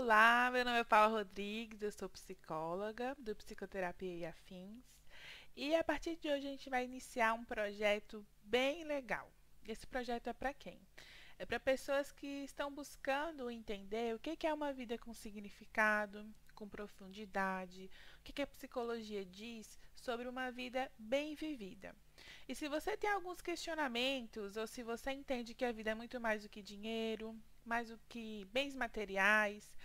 Olá, meu nome é Paula Rodrigues, eu sou psicóloga do Psicoterapia e Afins. E a partir de hoje a gente vai iniciar um projeto bem legal. Esse projeto é para quem? É para pessoas que estão buscando entender o que é uma vida com significado, com profundidade, o que a psicologia diz sobre uma vida bem vivida. E se você tem alguns questionamentos, ou se você entende que a vida é muito mais do que dinheiro, mais do que bens materiais,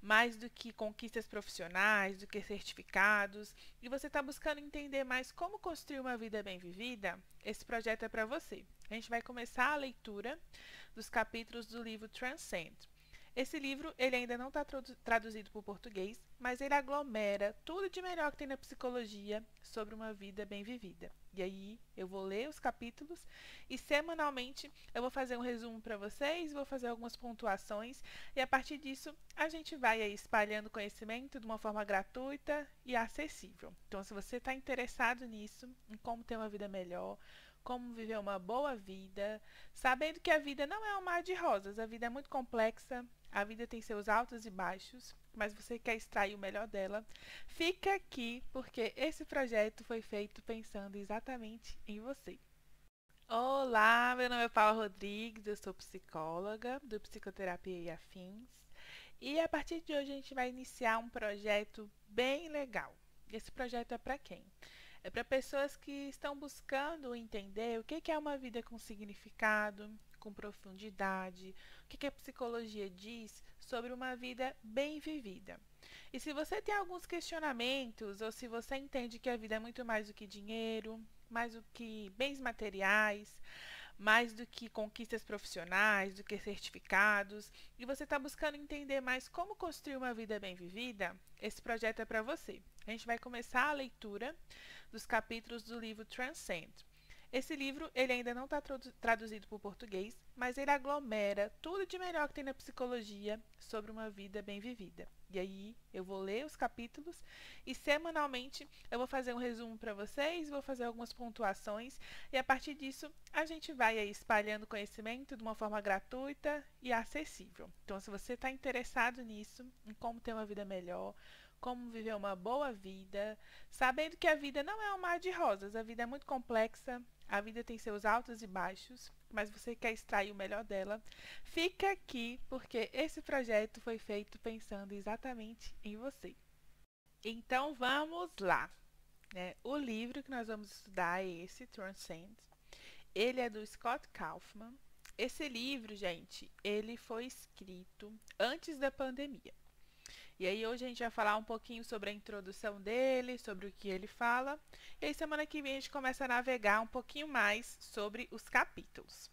mais do que conquistas profissionais, do que certificados, e você está buscando entender mais como construir uma vida bem vivida, esse projeto é para você. A gente vai começar a leitura dos capítulos do livro Transcend. Esse livro ele ainda não está traduzido para o português, mas ele aglomera tudo de melhor que tem na psicologia sobre uma vida bem vivida. E aí eu vou ler os capítulos e semanalmente eu vou fazer um resumo para vocês, vou fazer algumas pontuações e a partir disso a gente vai aí espalhando conhecimento de uma forma gratuita e acessível. Então, se você está interessado nisso, em como ter uma vida melhor, como viver uma boa vida, sabendo que a vida não é um mar de rosas, a vida é muito complexa, a vida tem seus altos e baixos, mas você quer extrair o melhor dela, fica aqui porque esse projeto foi feito pensando exatamente em você. Olá, meu nome é Paula Rodrigues, eu sou psicóloga do Psicoterapia e Afins. E a partir de hoje a gente vai iniciar um projeto bem legal. Esse projeto é para quem? É para pessoas que estão buscando entender o que é uma vida com significado, com profundidade, o que a psicologia diz sobre uma vida bem vivida. E se você tem alguns questionamentos, ou se você entende que a vida é muito mais do que dinheiro, mais do que bens materiais, mais do que conquistas profissionais, do que certificados, e você está buscando entender mais como construir uma vida bem vivida, esse projeto é para você. A gente vai começar a leitura dos capítulos do livro Transcend. Esse livro ele ainda não está traduzido para o português, mas ele aglomera tudo de melhor que tem na psicologia sobre uma vida bem vivida. E aí eu vou ler os capítulos e semanalmente eu vou fazer um resumo para vocês, vou fazer algumas pontuações e a partir disso a gente vai aí espalhando conhecimento de uma forma gratuita e acessível. Então, se você está interessado nisso, em como ter uma vida melhor, como viver uma boa vida, sabendo que a vida não é um mar de rosas, a vida é muito complexa, a vida tem seus altos e baixos, mas você quer extrair o melhor dela, fica aqui porque esse projeto foi feito pensando exatamente em você. Então vamos lá. Né? O livro que nós vamos estudar é esse, Transcend. Ele é do Scott Kaufman. Esse livro, gente, ele foi escrito antes da pandemia. E aí hoje a gente vai falar um pouquinho sobre a introdução dele, sobre o que ele fala. E aí semana que vem a gente começa a navegar um pouquinho mais sobre os capítulos.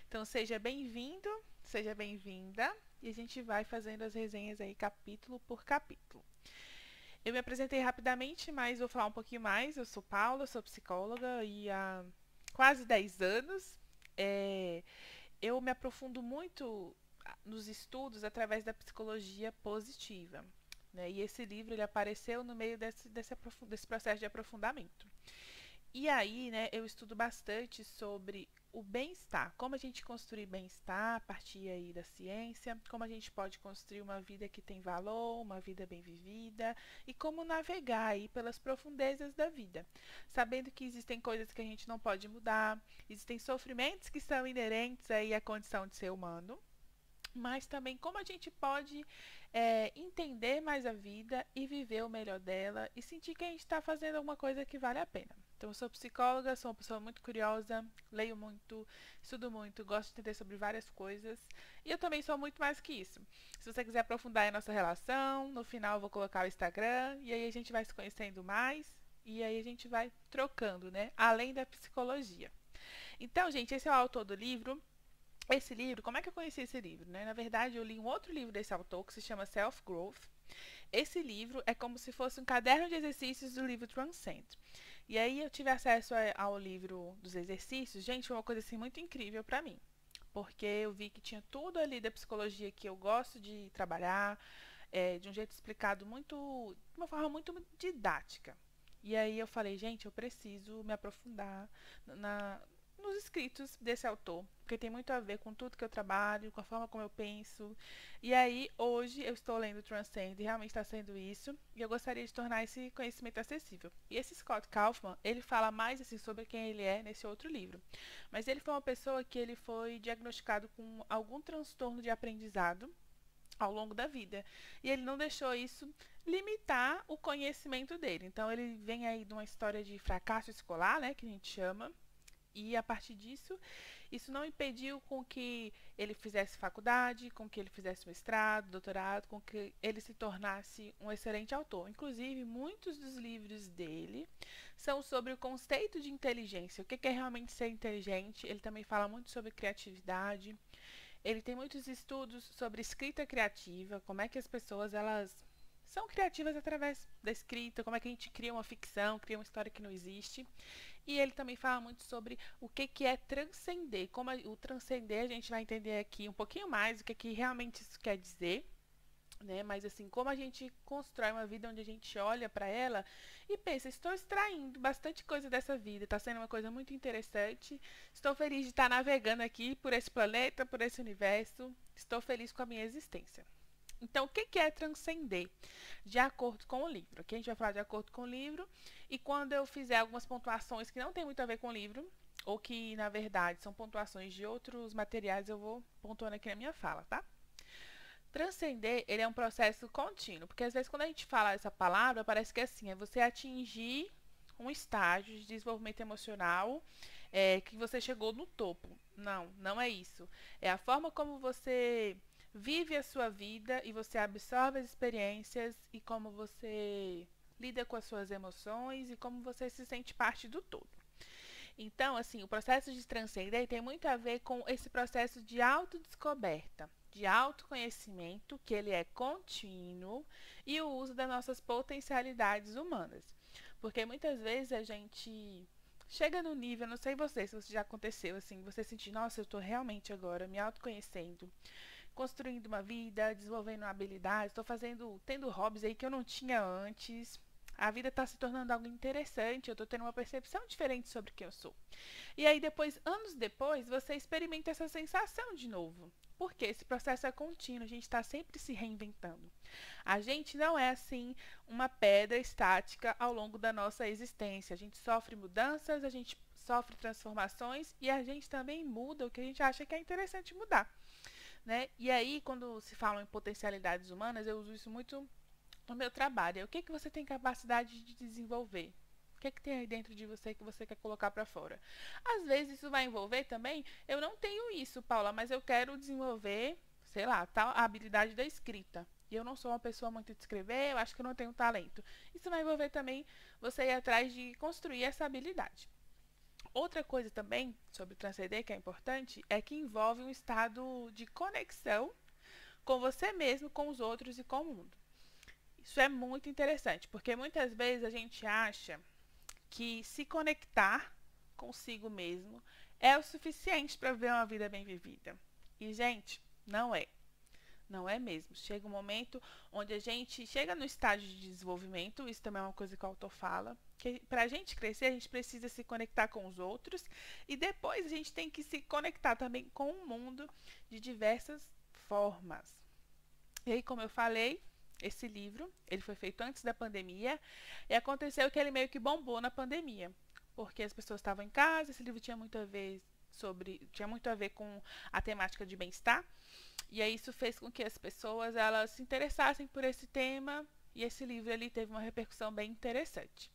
Então seja bem-vindo, seja bem-vinda. E a gente vai fazendo as resenhas aí capítulo por capítulo. Eu me apresentei rapidamente, mas vou falar um pouquinho mais. Eu sou Paula, sou psicóloga e há quase 10 anos eu me aprofundo muito nos estudos através da psicologia positiva. Né? E esse livro ele apareceu no meio desse processo de aprofundamento. E aí, né, eu estudo bastante sobre o bem-estar, como a gente construir bem-estar a partir aí da ciência, como a gente pode construir uma vida que tem valor, uma vida bem vivida e como navegar aí pelas profundezas da vida, sabendo que existem coisas que a gente não pode mudar, existem sofrimentos que são inerentes aí à condição de ser humano, mas também como a gente pode entender mais a vida e viver o melhor dela e sentir que a gente está fazendo alguma coisa que vale a pena. Então, eu sou psicóloga, sou uma pessoa muito curiosa, leio muito, estudo muito, gosto de entender sobre várias coisas. E eu também sou muito mais que isso. Se você quiser aprofundar a nossa relação, no final eu vou colocar o Instagram e aí a gente vai se conhecendo mais e aí a gente vai trocando, né? Além da psicologia. Então, gente, esse é o autor do livro. Esse livro, como é que eu conheci esse livro? Né? Na verdade, eu li um outro livro desse autor que se chama Self Growth. Esse livro é como se fosse um caderno de exercícios do livro Transcend. E aí eu tive acesso ao livro dos exercícios. Gente, foi uma coisa assim muito incrível para mim. Porque eu vi que tinha tudo ali da psicologia que eu gosto de trabalhar, de um jeito explicado muito, de uma forma muito didática. E aí eu falei, gente, eu preciso me aprofundar nos escritos desse autor, porque tem muito a ver com tudo que eu trabalho, com a forma como eu penso. E aí, hoje, eu estou lendo Transcend, e realmente está sendo isso, e eu gostaria de tornar esse conhecimento acessível. E esse Scott Kaufman, ele fala mais assim sobre quem ele é nesse outro livro. Mas ele foi uma pessoa que ele foi diagnosticado com algum transtorno de aprendizado ao longo da vida. E ele não deixou isso limitar o conhecimento dele. Então ele vem aí de uma história de fracasso escolar, né, que a gente chama, e a partir disso, isso não impediu com que ele fizesse faculdade, com que ele fizesse mestrado, doutorado, com que ele se tornasse um excelente autor. Inclusive, muitos dos livros dele são sobre o conceito de inteligência. O que é realmente ser inteligente? Ele também fala muito sobre criatividade. Ele tem muitos estudos sobre escrita criativa, como é que as pessoas elas são criativas através da escrita, como é que a gente cria uma ficção, cria uma história que não existe. E ele também fala muito sobre o que é transcender. Como o transcender, a gente vai entender aqui um pouquinho mais o que realmente isso quer dizer. Né? Mas assim, como a gente constrói uma vida onde a gente olha para ela e pensa, estou extraindo bastante coisa dessa vida, está sendo uma coisa muito interessante, estou feliz de estar navegando aqui por esse planeta, por esse universo, estou feliz com a minha existência. Então, o que é transcender? De acordo com o livro. Aqui a gente vai falar de acordo com o livro, e quando eu fizer algumas pontuações que não tem muito a ver com o livro, ou que, na verdade, são pontuações de outros materiais, eu vou pontuando aqui na minha fala, tá? Transcender, ele é um processo contínuo, porque às vezes quando a gente fala essa palavra, parece que é assim, é você atingir um estágio de desenvolvimento emocional que você chegou no topo. Não, não é isso. É a forma como você vive a sua vida e você absorve as experiências e como você lida com as suas emoções e como você se sente parte do todo. Então, assim, o processo de transcender tem muito a ver com esse processo de autodescoberta, de autoconhecimento, que ele é contínuo, e o uso das nossas potencialidades humanas. Porque muitas vezes a gente chega no nível, não sei você, se isso já aconteceu, assim, você sentir, nossa, eu estou realmente agora me autoconhecendo, construindo uma vida, desenvolvendo uma habilidade, estou tendo hobbies aí que eu não tinha antes. A vida está se tornando algo interessante, eu estou tendo uma percepção diferente sobre quem eu sou. E aí depois, anos depois, você experimenta essa sensação de novo. Porque esse processo é contínuo, a gente está sempre se reinventando. A gente não é assim uma pedra estática ao longo da nossa existência. A gente sofre mudanças, a gente sofre transformações e a gente também muda o que a gente acha que é interessante mudar. Né? E aí, quando se fala em potencialidades humanas, eu uso isso muito no meu trabalho. O que você tem capacidade de desenvolver? O que tem aí dentro de você que você quer colocar para fora? Às vezes isso vai envolver também, eu não tenho isso, Paula, mas eu quero desenvolver, sei lá, tal a habilidade da escrita. E eu não sou uma pessoa muito de escrever, eu acho que eu não tenho talento. Isso vai envolver também você ir atrás de construir essa habilidade. Outra coisa também sobre transcender que é importante é que envolve um estado de conexão com você mesmo, com os outros e com o mundo. Isso é muito interessante, porque muitas vezes a gente acha que se conectar consigo mesmo é o suficiente para viver uma vida bem vivida. E, gente, não é. Não é mesmo. Chega um momento onde a gente chega no estágio de desenvolvimento, isso também é uma coisa que o autor fala, que para a gente crescer, a gente precisa se conectar com os outros e depois a gente tem que se conectar também com o mundo de diversas formas. E aí, como eu falei, esse livro, ele foi feito antes da pandemia e aconteceu que ele meio que bombou na pandemia, porque as pessoas estavam em casa, esse livro tinha muito a ver com a temática de bem-estar, e aí isso fez com que as pessoas elas se interessassem por esse tema, e esse livro ele teve uma repercussão bem interessante.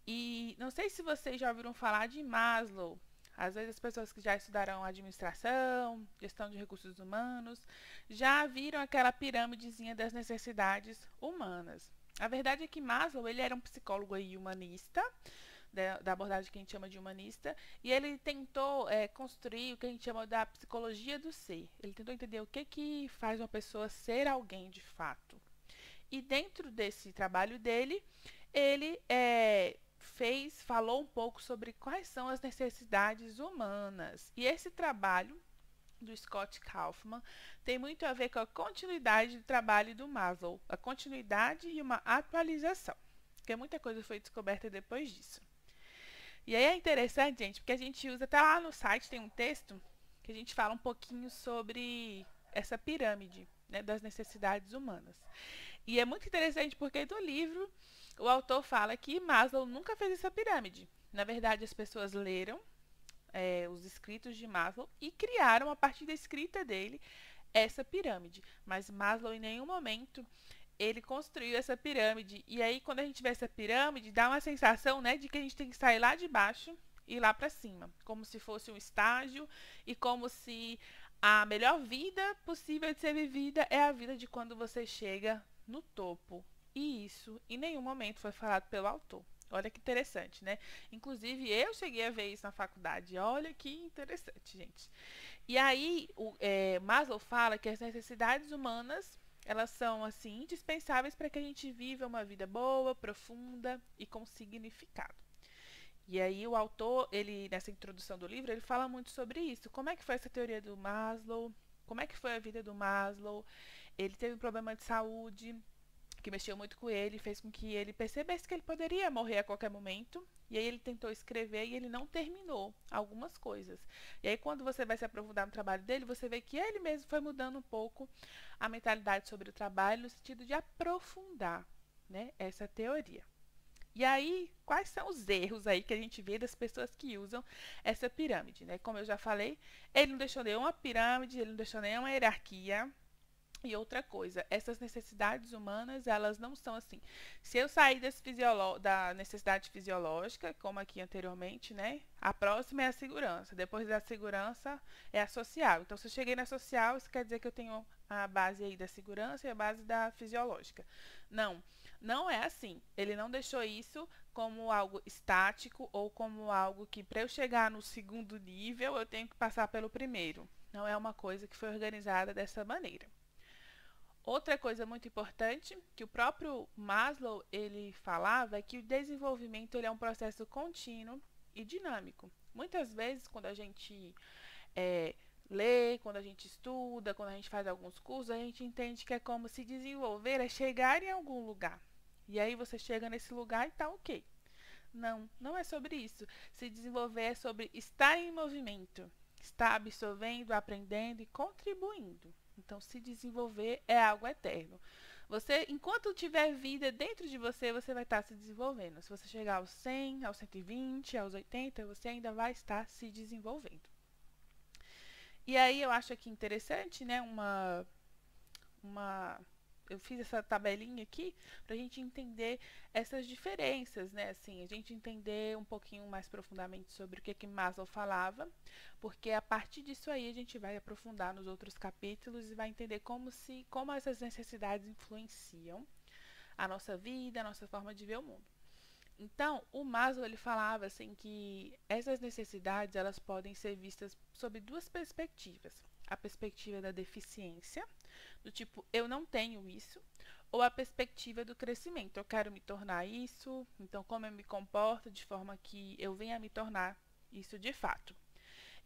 E não sei se vocês já ouviram falar de Maslow. Às vezes as pessoas que já estudaram administração, gestão de recursos humanos, já viram aquela pirâmidezinha das necessidades humanas. A verdade é que Maslow ele era um psicólogo aí humanista, da abordagem que a gente chama de humanista, e ele tentou construir o que a gente chama da psicologia do ser. Ele tentou entender o que faz uma pessoa ser alguém de fato. E dentro desse trabalho dele, ele falou um pouco sobre quais são as necessidades humanas. E esse trabalho do Scott Kaufman tem muito a ver com a continuidade do trabalho do Maslow, a continuidade e uma atualização, porque muita coisa foi descoberta depois disso. E aí é interessante, gente, porque a gente usa, até lá no site tem um texto que a gente fala um pouquinho sobre essa pirâmide, né, das necessidades humanas. E é muito interessante porque no livro o autor fala que Maslow nunca fez essa pirâmide. Na verdade, as pessoas leram os escritos de Maslow e criaram, a partir da escrita dele, essa pirâmide. Mas Maslow, em nenhum momento, ele construiu essa pirâmide. E aí, quando a gente vê essa pirâmide, dá uma sensação, né, de que a gente tem que sair lá de baixo e ir lá para cima, como se fosse um estágio e como se a melhor vida possível de ser vivida é a vida de quando você chega no topo. E isso em nenhum momento foi falado pelo autor. Olha que interessante, né? Inclusive, eu cheguei a ver isso na faculdade. Olha que interessante, gente. E aí, Maslow fala que as necessidades humanas elas são assim indispensáveis para que a gente viva uma vida boa, profunda e com significado. E aí o autor, ele nessa introdução do livro, ele fala muito sobre isso. Como é que foi essa teoria do Maslow? Como é que foi a vida do Maslow? Ele teve um problema de saúde que mexeu muito com ele, fez com que ele percebesse que ele poderia morrer a qualquer momento. E aí ele tentou escrever e ele não terminou algumas coisas. E aí quando você vai se aprofundar no trabalho dele, você vê que ele mesmo foi mudando um pouco a mentalidade sobre o trabalho no sentido de aprofundar, né, essa teoria. E aí, quais são os erros aí que a gente vê das pessoas que usam essa pirâmide, né? Como eu já falei, ele não deixou nenhuma pirâmide, ele não deixou nenhuma hierarquia. E outra coisa, essas necessidades humanas, elas não são assim. Se eu sair da necessidade fisiológica, como aqui anteriormente, né? A próxima é a segurança. Depois da segurança é a social. Então, se eu cheguei na social, isso quer dizer que eu tenho a base aí da segurança e a base da fisiológica. Não, não é assim. Ele não deixou isso como algo estático ou como algo que para eu chegar no segundo nível eu tenho que passar pelo primeiro. Não é uma coisa que foi organizada dessa maneira. Outra coisa muito importante que o próprio Maslow ele falava é que o desenvolvimento ele é um processo contínuo e dinâmico. Muitas vezes, quando a gente é, lê, quando a gente estuda, quando a gente faz alguns cursos, a gente entende que é como se desenvolver é chegar em algum lugar. E aí você chega nesse lugar e tá ok. Não, não é sobre isso. Se desenvolver é sobre estar em movimento, estar absorvendo, aprendendo e contribuindo. Então, se desenvolver é algo eterno. Você, enquanto tiver vida dentro de você, você vai estar se desenvolvendo. Se você chegar aos 100, aos 120, aos 80, você ainda vai estar se desenvolvendo. E aí eu acho aqui interessante, né, uma eu fiz essa tabelinha aqui para a gente entender essas diferenças, né? Assim, a gente entender um pouquinho mais profundamente sobre o que Maslow falava, porque a partir disso aí a gente vai aprofundar nos outros capítulos e vai entender como essas necessidades influenciam a nossa vida, a nossa forma de ver o mundo. Então, o Maslow ele falava assim que essas necessidades elas podem ser vistas sob duas perspectivas: a perspectiva da deficiência, do tipo eu não tenho isso, ou a perspectiva do crescimento, eu quero me tornar isso, então como eu me comporto de forma que eu venha a me tornar isso de fato.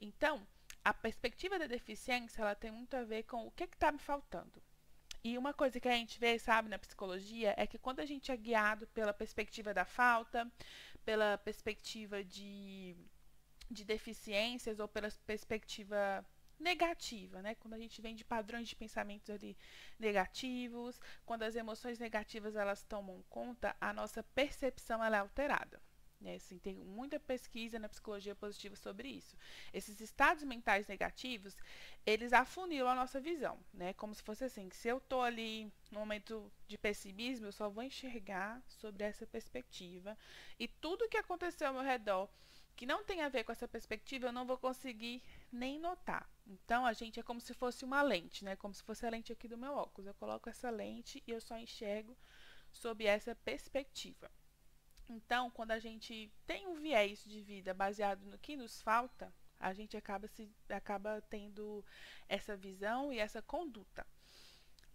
Então, a perspectiva da deficiência ela tem muito a ver com o que está me faltando. E uma coisa que a gente vê, sabe, na psicologia, é que quando a gente é guiado pela perspectiva da falta, pela perspectiva de deficiências ou pela perspectiva negativa, né? Quando a gente vem de padrões de pensamentos ali negativos, quando as emoções negativas elas tomam conta, a nossa percepção ela é alterada. Né? Assim, tem muita pesquisa na psicologia positiva sobre isso. Esses estados mentais negativos, eles afunilam a nossa visão, né? Como se fosse assim, se eu estou ali no momento de pessimismo, eu só vou enxergar sobre essa perspectiva e tudo que aconteceu ao meu redor que não tem a ver com essa perspectiva, eu não vou conseguir nem notar. Então, a gente é como se fosse uma lente, né? Como se fosse a lente aqui do meu óculos. Eu coloco essa lente e eu só enxergo sob essa perspectiva. Então, quando a gente tem um viés de vida baseado no que nos falta, a gente acaba tendo essa visão e essa conduta.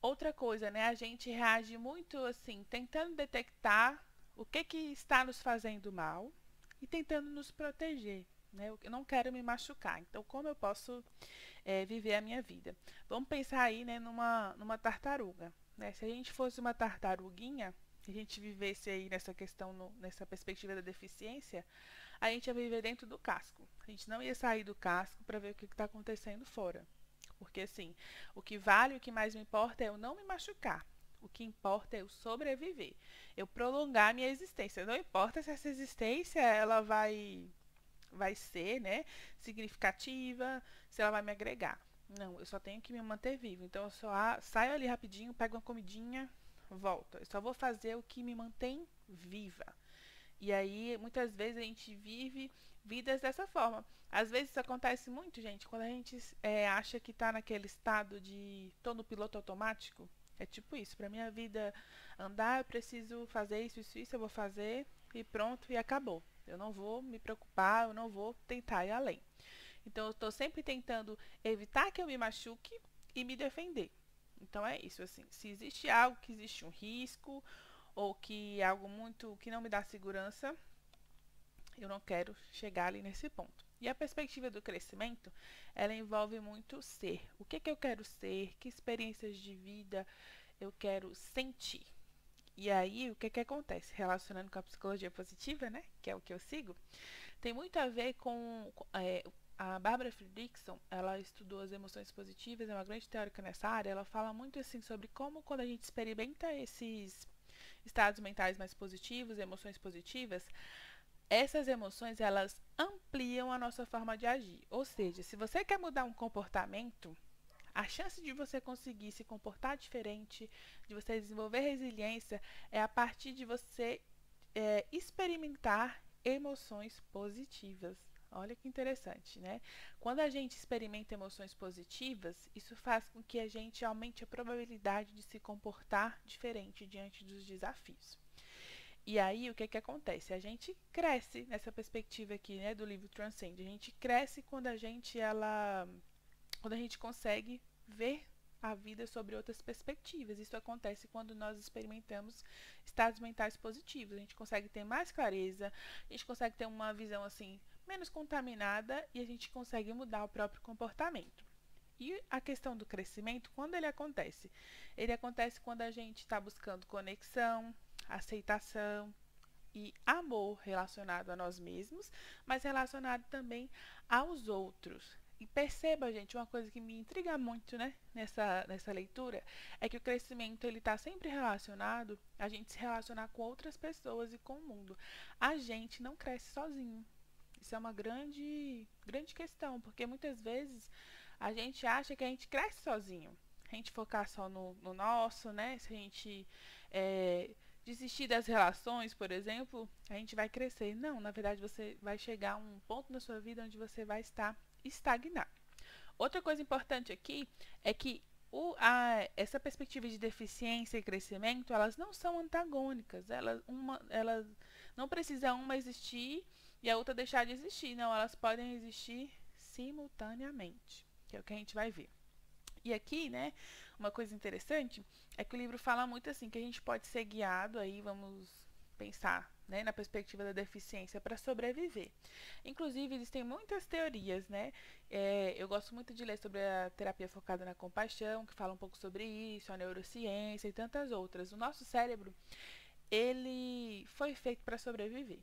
Outra coisa, né? A gente reage muito assim, tentando detectar o que está nos fazendo mal e tentando nos proteger. Né? Eu não quero me machucar, então como eu posso viver a minha vida? Vamos pensar aí, né, numa tartaruga. Né? Se a gente fosse uma tartaruguinha, se a gente vivesse aí nessa questão, nessa perspectiva da deficiência, a gente ia viver dentro do casco. A gente não ia sair do casco para ver o que está acontecendo fora. Porque assim, o que vale, o que mais me importa é eu não me machucar. O que importa é eu sobreviver, eu prolongar a minha existência. Não importa se essa existência ela vai ser, né, significativa, se ela vai me agregar. Não, eu só tenho que me manter vivo. Então eu só saio ali rapidinho, pego uma comidinha, volto. Eu só vou fazer o que me mantém viva. E aí, muitas vezes a gente vive vidas dessa forma. Às vezes isso acontece muito, gente, quando a gente acha que está naquele estado de tô no piloto automático. É tipo isso, para minha vida andar, eu preciso fazer isso, eu vou fazer e pronto, e acabou. Eu não vou me preocupar, eu não vou tentar ir além. Então eu estou sempre tentando evitar que eu me machuque e me defender. Então é isso, assim, se existe algo que existe um risco ou que é algo muito que não me dá segurança, eu não quero chegar ali nesse ponto. E a perspectiva do crescimento, ela envolve muito ser. O que eu quero ser? Que experiências de vida eu quero sentir? E aí, o que acontece? Relacionando com a psicologia positiva, né? Que é o que eu sigo, tem muito a ver com a Barbara Fredrickson. Ela estudou as emoções positivas, é uma grande teórica nessa área. Ela fala muito assim sobre como quando a gente experimenta esses estados mentais mais positivos, emoções positivas, essas emoções elas ampliam a nossa forma de agir. Ou seja, se você quer mudar um comportamento, a chance de você conseguir se comportar diferente, de você desenvolver resiliência, é a partir de você experimentar emoções positivas. Olha que interessante, né? Quando a gente experimenta emoções positivas, isso faz com que a gente aumente a probabilidade de se comportar diferente diante dos desafios. E aí, o que acontece? A gente cresce nessa perspectiva aqui, né, do livro Transcend. A gente cresce quando a gente consegue ver a vida sobre outras perspectivas. Isso acontece quando nós experimentamos estados mentais positivos. A gente consegue ter mais clareza, a gente consegue ter uma visão assim menos contaminada e a gente consegue mudar o próprio comportamento. E a questão do crescimento, quando ele acontece? Ele acontece quando a gente está buscando conexão, aceitação e amor relacionado a nós mesmos, mas relacionado também aos outros. E perceba, gente, uma coisa que me intriga muito, né, nessa leitura, é que o crescimento ele está sempre relacionado a gente se relacionar com outras pessoas e com o mundo. A gente não cresce sozinho. Isso é uma grande questão, porque muitas vezes a gente acha que a gente cresce sozinho. A gente focar só no nosso, né? Se a gente desistir das relações, por exemplo, a gente vai crescer. Não, na verdade você vai chegar a um ponto na sua vida onde você vai estar estagnado. Outra coisa importante aqui é que essa perspectiva de deficiência e crescimento, elas não são antagônicas. Elas não precisa uma existir e a outra deixar de existir. Não, elas podem existir simultaneamente, que é o que a gente vai ver. E aqui, né, uma coisa interessante é que o livro fala muito assim, que a gente pode ser guiado aí, vamos pensar, né, na perspectiva da deficiência para sobreviver. Inclusive, existem muitas teorias, né? Eu gosto muito de ler sobre a terapia focada na compaixão, que fala um pouco sobre isso, a neurociência e tantas outras. O nosso cérebro, ele foi feito para sobreviver.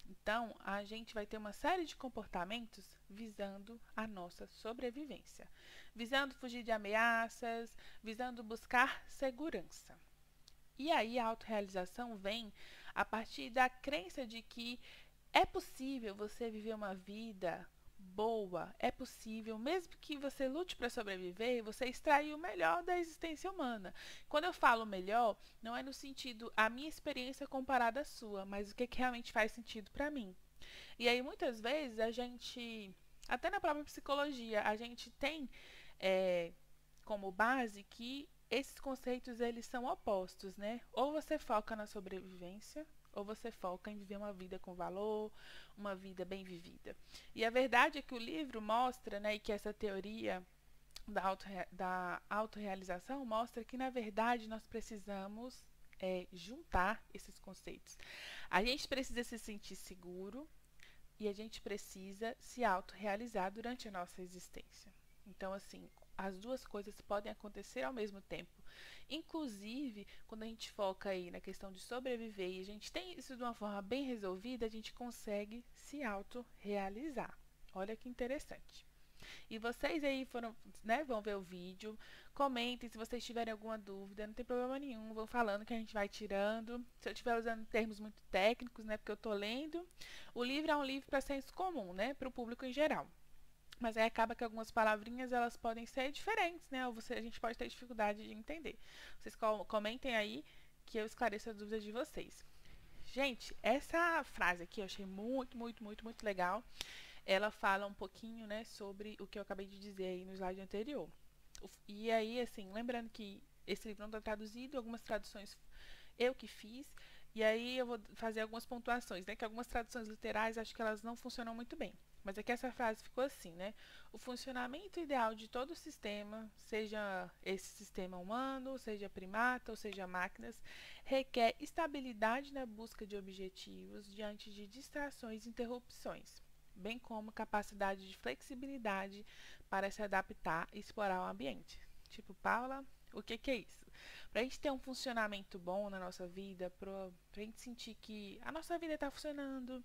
Então, a gente vai ter uma série de comportamentos visando a nossa sobrevivência, visando fugir de ameaças, visando buscar segurança. E aí a autorrealização vem a partir da crença de que é possível você viver uma vida boa, é possível, mesmo que você lute para sobreviver, você extrair o melhor da existência humana. Quando eu falo melhor, não é no sentido a minha experiência comparada à sua, mas o que realmente faz sentido para mim. E aí muitas vezes a gente, até na própria psicologia, a gente tem como base que esses conceitos eles são opostos, né? Ou você foca na sobrevivência, ou você foca em viver uma vida com valor, uma vida bem vivida. E a verdade é que o livro mostra, né, e que essa teoria da autorrealização mostra que, na verdade, nós precisamos juntar esses conceitos. A gente precisa se sentir seguro e a gente precisa se autorrealizar durante a nossa existência. Então, assim, as duas coisas podem acontecer ao mesmo tempo. Inclusive, quando a gente foca aí na questão de sobreviver e a gente tem isso de uma forma bem resolvida, a gente consegue se autorrealizar. Olha que interessante. E vocês aí foram, né, vão ver o vídeo, comentem se vocês tiverem alguma dúvida, não tem problema nenhum, vão falando que a gente vai tirando. Se eu estiver usando termos muito técnicos, né, porque eu estou lendo, o livro é um livro para senso comum, né, para o público em geral. Mas aí acaba que algumas palavrinhas elas podem ser diferentes, né? Ou a gente pode ter dificuldade de entender. Vocês comentem aí que eu esclareço as dúvidas de vocês. Gente, essa frase aqui eu achei muito legal. Ela fala um pouquinho, né, sobre o que eu acabei de dizer aí no slide anterior. E aí, assim, lembrando que esse livro não está traduzido, algumas traduções eu que fiz, e aí eu vou fazer algumas pontuações, né, que algumas traduções literais acho que elas não funcionam muito bem. Mas aqui essa frase ficou assim, né? O funcionamento ideal de todo sistema, seja esse sistema humano, seja primata ou seja máquinas, requer estabilidade na busca de objetivos diante de distrações e interrupções, bem como capacidade de flexibilidade para se adaptar e explorar o ambiente. Tipo, Paula, o que é isso? Para a gente ter um funcionamento bom na nossa vida, para a gente sentir que a nossa vida está funcionando,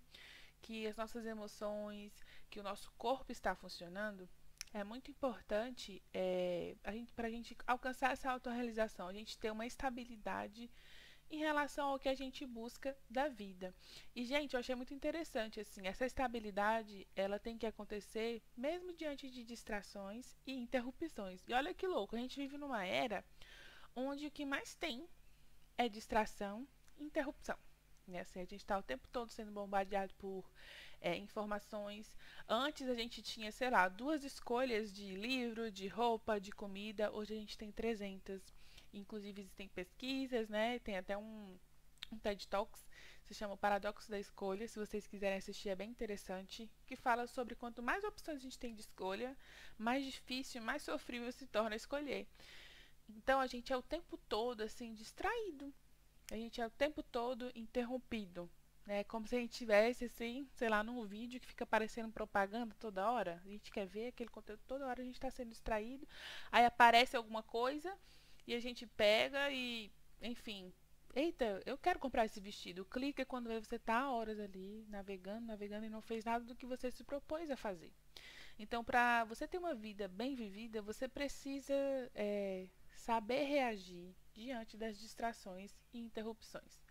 que as nossas emoções, que o nosso corpo está funcionando, é muito importante para a gente alcançar essa autorrealização, a gente ter uma estabilidade em relação ao que a gente busca da vida. E, gente, eu achei muito interessante, assim, essa estabilidade, ela tem que acontecer mesmo diante de distrações e interrupções. E olha que louco, a gente vive numa era onde o que mais tem é distração e interrupção. Né? Assim, a gente está o tempo todo sendo bombardeado por informações. Antes a gente tinha, sei lá, 2 escolhas de livro, de roupa, de comida. Hoje a gente tem 300. Inclusive existem pesquisas, né? Tem até um TED Talks, se chama o Paradoxo da Escolha. Se vocês quiserem assistir, é bem interessante. Que fala sobre quanto mais opções a gente tem de escolha, mais difícil, mais sofrível se torna escolher. Então a gente é o tempo todo assim distraído. A gente é o tempo todo interrompido. É como se a gente tivesse, assim, sei lá, num vídeo que fica aparecendo propaganda toda hora. A gente quer ver aquele conteúdo toda hora, a gente está sendo distraído. Aí aparece alguma coisa e a gente pega e, enfim, eita, eu quero comprar esse vestido. Clica quando você está horas ali, navegando e não fez nada do que você se propôs a fazer. Então, para você ter uma vida bem vivida, você precisa saber reagir diante das distrações e interrupções.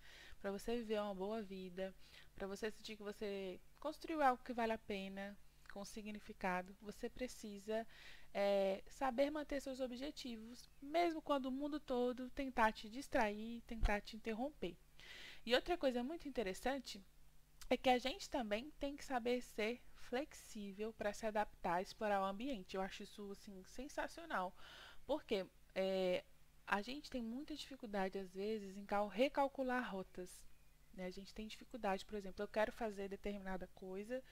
Para você viver uma boa vida, para você sentir que você construiu algo que vale a pena, com significado, você precisa saber manter seus objetivos, mesmo quando o mundo todo tentar te distrair, tentar te interromper. E outra coisa muito interessante é que a gente também tem que saber ser flexível para se adaptar, explorar o ambiente. Eu acho isso assim sensacional, porque a gente tem muita dificuldade às vezes em recalcular rotas. Né? A gente tem dificuldade, por exemplo, eu quero fazer determinada coisa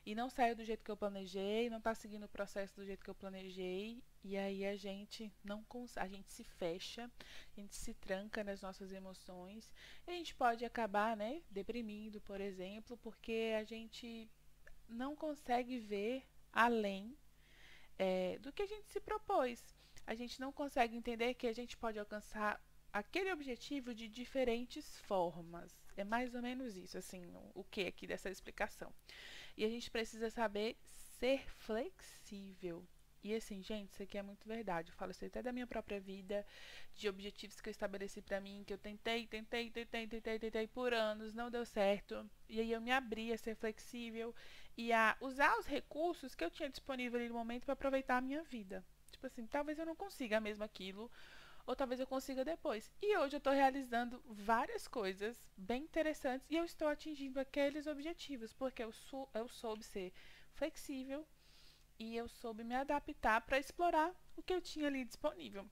e não saiu do jeito que eu planejei, não está seguindo o processo do jeito que eu planejei, e aí a gente não a gente se fecha, a gente se tranca nas nossas emoções, e a gente pode acabar, né, deprimindo, por exemplo, porque a gente não consegue ver além do que a gente se propôs. A gente não consegue entender que a gente pode alcançar aquele objetivo de diferentes formas. É mais ou menos isso, assim, o que aqui dessa explicação. E a gente precisa saber ser flexível. E assim, gente, isso aqui é muito verdade. Eu falo isso até da minha própria vida, de objetivos que eu estabeleci pra mim, que eu tentei por anos, não deu certo. E aí eu me abri a ser flexível e a usar os recursos que eu tinha disponível ali no momento para aproveitar a minha vida. Tipo assim, talvez eu não consiga mesmo aquilo, ou talvez eu consiga depois. E hoje eu estou realizando várias coisas bem interessantes e eu estou atingindo aqueles objetivos, porque eu soube ser flexível e eu soube me adaptar para explorar o que eu tinha ali disponível.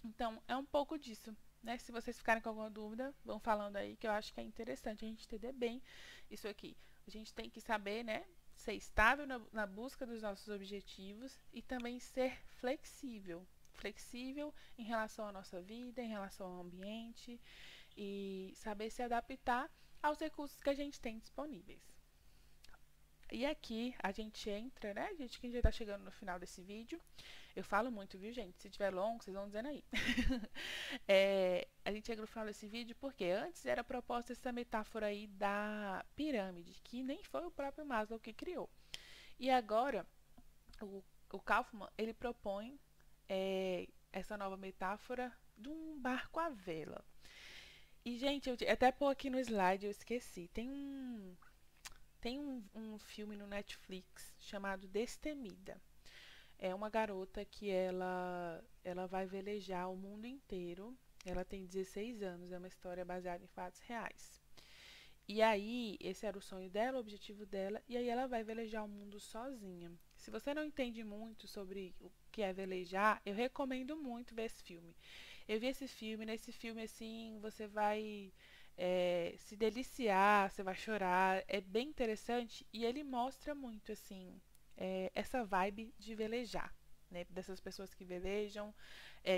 Então, é um pouco disso. Né? Se vocês ficarem com alguma dúvida, vão falando aí, que eu acho que é interessante a gente entender bem isso aqui. A gente tem que saber, né, ser estável na busca dos nossos objetivos e também ser flexível. Flexível em relação à nossa vida, em relação ao ambiente e saber se adaptar aos recursos que a gente tem disponíveis. E aqui a gente entra, né, gente, que já tá chegando no final desse vídeo. Eu falo muito, viu, gente? Se tiver longo, vocês vão dizendo aí. A gente chega no final desse vídeo porque antes era proposta essa metáfora aí da pirâmide, que nem foi o próprio Maslow que criou. E agora, o Kaufman, ele propõe essa nova metáfora de um barco à vela. E, gente, eu até pôr aqui no slide, eu esqueci. Tem um filme no Netflix chamado Destemida. É uma garota que ela vai velejar o mundo inteiro. Ela tem 16 anos, é uma história baseada em fatos reais. E aí, esse era o sonho dela, o objetivo dela, e aí ela vai velejar o mundo sozinha. Se você não entende muito sobre o que é velejar, eu recomendo muito ver esse filme. Eu vi esse filme, nesse filme assim, você vai se deliciar, você vai chorar, é bem interessante e ele mostra muito assim essa vibe de velejar, né? Dessas pessoas que velejam,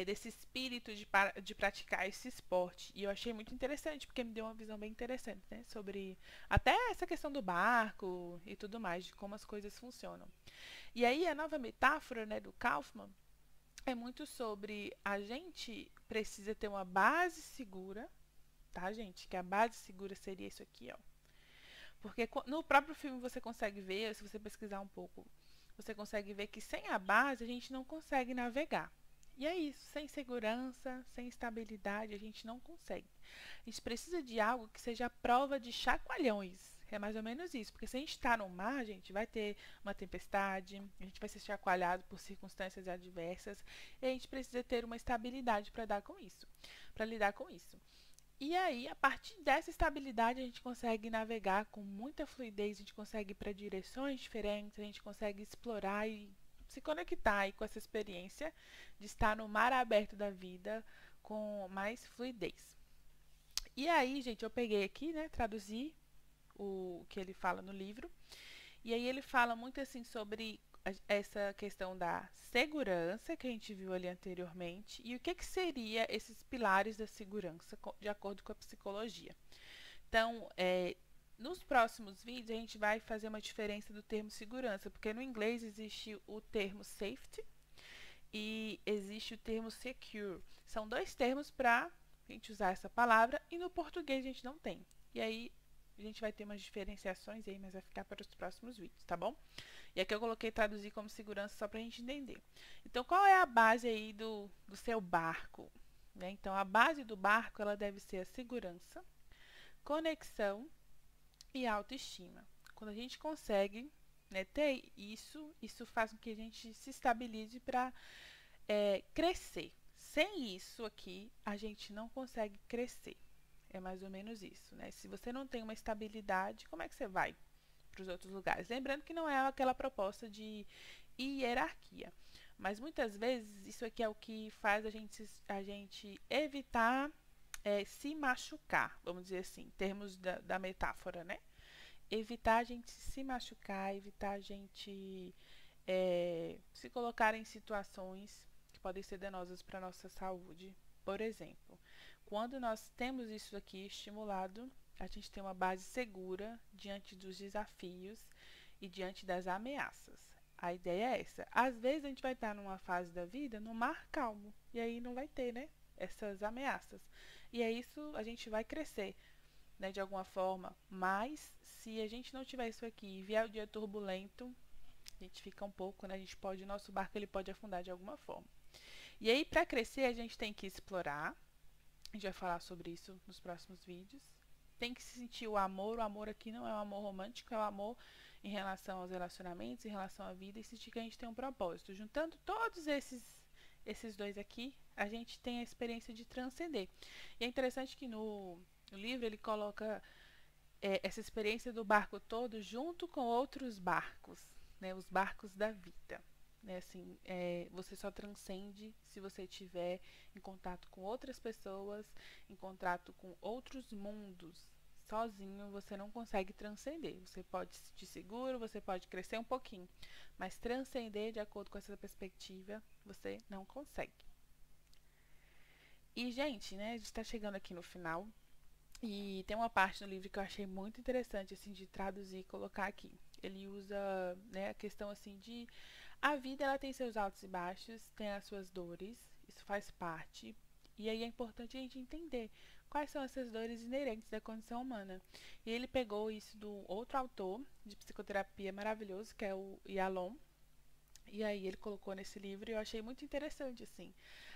desse espírito de praticar esse esporte. E eu achei muito interessante, porque me deu uma visão bem interessante, né? Sobre até essa questão do barco e tudo mais, de como as coisas funcionam. E aí a nova metáfora, né, do Kaufman é muito sobre a gente precisa ter uma base segura, tá, gente? Que a base segura seria isso aqui, ó. Porque no próprio filme você consegue ver, se você pesquisar um pouco, você consegue ver que sem a base a gente não consegue navegar. E é isso, sem segurança, sem estabilidade, a gente não consegue. A gente precisa de algo que seja a prova de chacoalhões. É mais ou menos isso, porque se a gente está no mar, a gente vai ter uma tempestade, a gente vai ser chacoalhado por circunstâncias adversas, e a gente precisa ter uma estabilidade para dar com isso, para lidar com isso. E aí, a partir dessa estabilidade, a gente consegue navegar com muita fluidez, a gente consegue ir para direções diferentes, a gente consegue explorar e se conectar aí com essa experiência de estar no mar aberto da vida com mais fluidez. E aí, gente, eu peguei aqui, né, traduzi o que ele fala no livro. E aí ele fala muito assim sobre essa questão da segurança que a gente viu ali anteriormente e o que seria esses pilares da segurança de acordo com a psicologia. Então, nos próximos vídeos a gente vai fazer uma diferença do termo segurança, porque no inglês existe o termo safety e existe o termo secure. São dois termos para a gente usar essa palavra e no português a gente não tem. E aí a gente vai ter umas diferenciações aí, mas vai ficar para os próximos vídeos, tá bom? E aqui eu coloquei traduzir como segurança só para a gente entender. Então, qual é a base aí do seu barco? Né? Então, a base do barco ela deve ser a segurança, conexão e autoestima. Quando a gente consegue, né, ter isso, isso faz com que a gente se estabilize para crescer. Sem isso aqui, a gente não consegue crescer. É mais ou menos isso, né? Se você não tem uma estabilidade, como é que você vai para os outros lugares? Lembrando que não é aquela proposta de hierarquia, mas muitas vezes isso aqui é o que faz a gente evitar se machucar, vamos dizer assim, em termos da metáfora, né? Evitar a gente se machucar, evitar a gente se colocar em situações que podem ser danosas para a nossa saúde. Por exemplo, quando nós temos isso aqui estimulado, a gente tem uma base segura diante dos desafios e diante das ameaças. A ideia é essa. Às vezes a gente vai estar numa fase da vida no mar calmo e aí não vai ter, né, essas ameaças. E é isso, a gente vai crescer, né, de alguma forma. Mas se a gente não tiver isso aqui e vier o dia turbulento, a gente fica um pouco, né, nosso barco ele pode afundar de alguma forma. E aí para crescer a gente tem que explorar. A gente vai falar sobre isso nos próximos vídeos. Tem que sentir o amor aqui não é um amor romântico, é um amor em relação aos relacionamentos, em relação à vida, e sentir que a gente tem um propósito. Juntando todos esses dois aqui, a gente tem a experiência de transcender. E é interessante que no livro ele coloca essa experiência do barco todo junto com outros barcos, né, os barcos da vida. Assim, você só transcende se você estiver em contato com outras pessoas, em contato com outros mundos. Sozinho você não consegue transcender. Você pode se sentir seguro, você pode crescer um pouquinho, mas transcender de acordo com essa perspectiva você não consegue. E, gente, né, a gente está chegando aqui no final. E tem uma parte no livro que eu achei muito interessante, assim, de traduzir e colocar aqui. Ele usa, né, a questão assim de a vida ela tem seus altos e baixos, tem as suas dores, isso faz parte. E aí é importante a gente entender quais são essas dores inerentes da condição humana. E ele pegou isso do outro autor de psicoterapia maravilhoso, que é o Yalom, e aí ele colocou nesse livro e eu achei muito interessante, assim,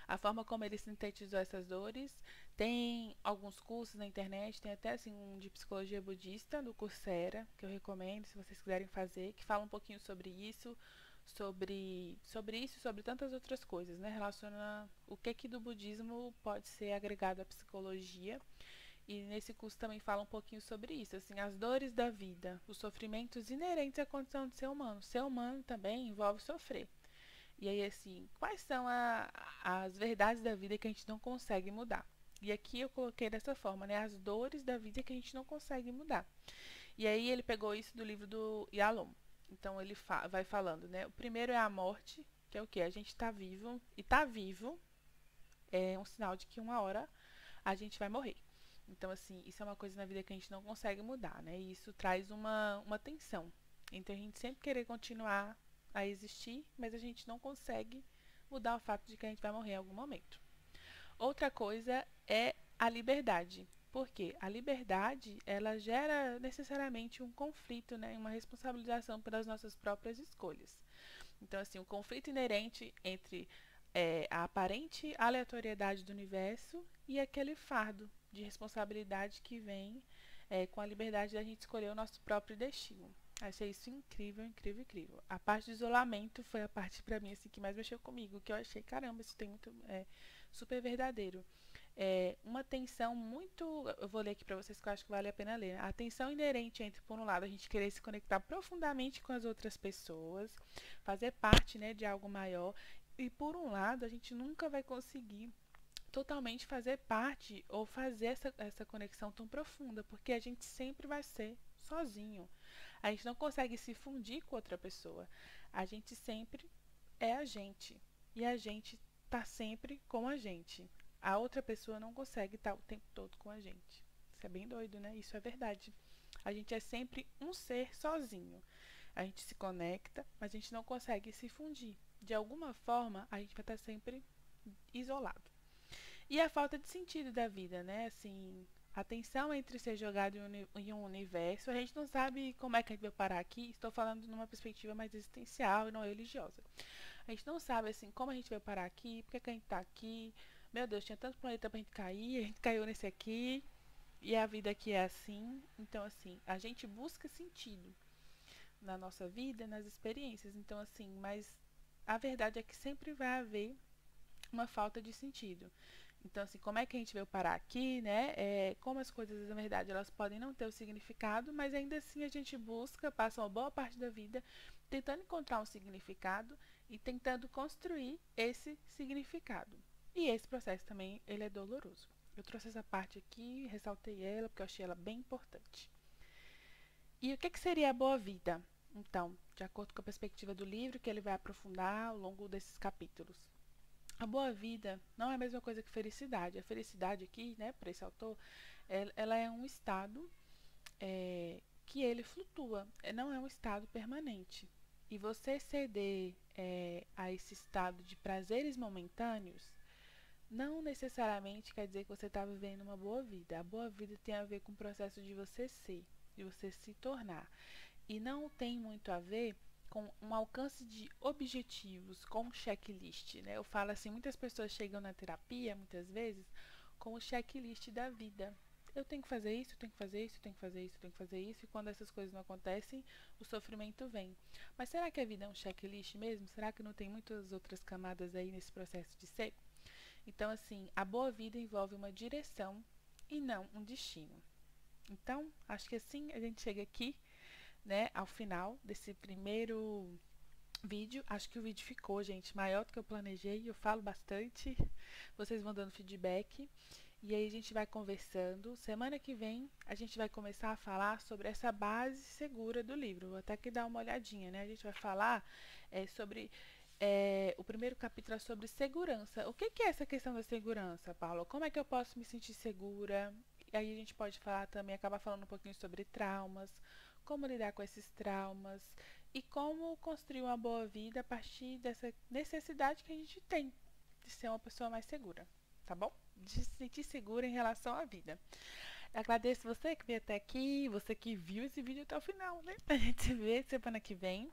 a forma como ele sintetizou essas dores. Tem alguns cursos na internet, tem até assim um de psicologia budista do Coursera, que eu recomendo se vocês quiserem fazer, que fala um pouquinho sobre isso e sobre tantas outras coisas, né? Relaciona o que do budismo pode ser agregado à psicologia. E nesse curso também fala um pouquinho sobre isso, assim, as dores da vida, os sofrimentos inerentes à condição de ser humano. Ser humano também envolve sofrer. E aí, assim, quais são as verdades da vida que a gente não consegue mudar? E aqui eu coloquei dessa forma, né? As dores da vida que a gente não consegue mudar. E aí ele pegou isso do livro do Yalom. Então ele vai falando, né? O primeiro é a morte, que é o que? A gente está vivo, e estar vivo é um sinal de que uma hora a gente vai morrer. Então, assim, isso é uma coisa na vida que a gente não consegue mudar, né? E isso traz uma tensão entre a gente sempre querer continuar a existir, mas a gente não consegue mudar o fato de que a gente vai morrer em algum momento. Outra coisa é a liberdade. Porque a liberdade, ela gera necessariamente um conflito, né? Uma responsabilização pelas nossas próprias escolhas. Então, assim, o conflito inerente entre a aparente aleatoriedade do universo e aquele fardo de responsabilidade que vem com a liberdade da gente escolher o nosso próprio destino. Achei isso incrível, incrível, incrível. A parte do isolamento foi a parte para mim assim que mais mexeu comigo, que eu achei, caramba, isso tem muito super verdadeiro. Uma tensão muito, eu vou ler aqui para vocês que eu acho que vale a pena ler. A tensão inerente entre, por um lado, a gente querer se conectar profundamente com as outras pessoas, fazer parte, né, de algo maior, e por um lado, a gente nunca vai conseguir totalmente fazer parte ou fazer essa conexão tão profunda, porque a gente sempre vai ser sozinho. A gente não consegue se fundir com outra pessoa. A gente sempre é a gente. E a gente tá sempre com a gente. A outra pessoa não consegue estar o tempo todo com a gente. Isso é bem doido, né? Isso é verdade. A gente é sempre um ser sozinho. A gente se conecta, mas a gente não consegue se fundir. De alguma forma, a gente vai estar sempre isolado. E a falta de sentido da vida, né? Assim, a tensão entre ser jogado em um universo, a gente não sabe como é que a gente vai parar aqui. Estou falando numa perspectiva mais existencial e não religiosa. A gente não sabe, assim, como a gente vai parar aqui, por que a gente está aqui. Meu Deus, tinha tanto planeta pra gente cair, a gente caiu nesse aqui, e a vida aqui é assim. Então, assim, a gente busca sentido na nossa vida, nas experiências. Então, assim, mas a verdade é que sempre vai haver uma falta de sentido. Então, assim, como é que a gente veio parar aqui, né? Como as coisas, na verdade, elas podem não ter o significado, mas ainda assim a gente busca, passa uma boa parte da vida tentando encontrar um significado e tentando construir esse significado. E esse processo também, ele é doloroso. Eu trouxe essa parte aqui, ressaltei ela, porque eu achei ela bem importante. E o que seria a boa vida? Então, de acordo com a perspectiva do livro, que ele vai aprofundar ao longo desses capítulos. A boa vida não é a mesma coisa que felicidade. A felicidade aqui, né, para esse autor, ela é um estado que ele flutua, não é um estado permanente. E você ceder a esse estado de prazeres momentâneos não necessariamente quer dizer que você está vivendo uma boa vida. A boa vida tem a ver com o processo de você ser, de você se tornar. E não tem muito a ver com um alcance de objetivos, com um checklist, né? Eu falo assim, muitas pessoas chegam na terapia, muitas vezes, com o checklist da vida. Eu tenho que fazer isso, eu tenho que fazer isso, eu tenho que fazer isso, eu tenho que fazer isso, e quando essas coisas não acontecem, o sofrimento vem. Mas será que a vida é um checklist mesmo? Será que não tem muitas outras camadas aí nesse processo de ser? Então, assim, a boa vida envolve uma direção e não um destino. Então, acho que assim a gente chega aqui, né, ao final desse primeiro vídeo. Acho que o vídeo ficou, gente, maior do que eu planejei. Eu falo bastante, vocês vão dando feedback. E aí a gente vai conversando. Semana que vem a gente vai começar a falar sobre essa base segura do livro. Vou até que dar uma olhadinha, né? A gente vai falar sobre... o primeiro capítulo é sobre segurança. O que é essa questão da segurança, Paulo? Como é que eu posso me sentir segura? E aí a gente pode falar também, acabar falando um pouquinho sobre traumas, como lidar com esses traumas e como construir uma boa vida a partir dessa necessidade que a gente tem de ser uma pessoa mais segura, tá bom? De se sentir segura em relação à vida. Agradeço você que veio até aqui, você que viu esse vídeo até o final, né? A gente se vê semana que vem.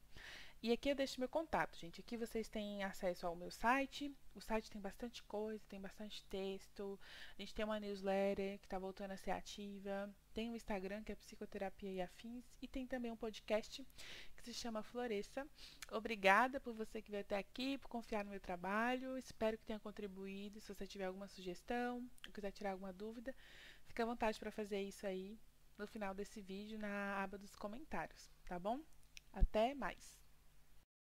E aqui eu deixo meu contato, gente. Aqui vocês têm acesso ao meu site. O site tem bastante coisa, tem bastante texto. A gente tem uma newsletter que está voltando a ser ativa. Tem o Instagram, que é Psicoterapia e Afins. E tem também um podcast que se chama Floresça. Obrigada por você que veio até aqui, por confiar no meu trabalho. Espero que tenha contribuído. Se você tiver alguma sugestão, ou quiser tirar alguma dúvida, fique à vontade para fazer isso aí no final desse vídeo, na aba dos comentários, tá bom? Até mais!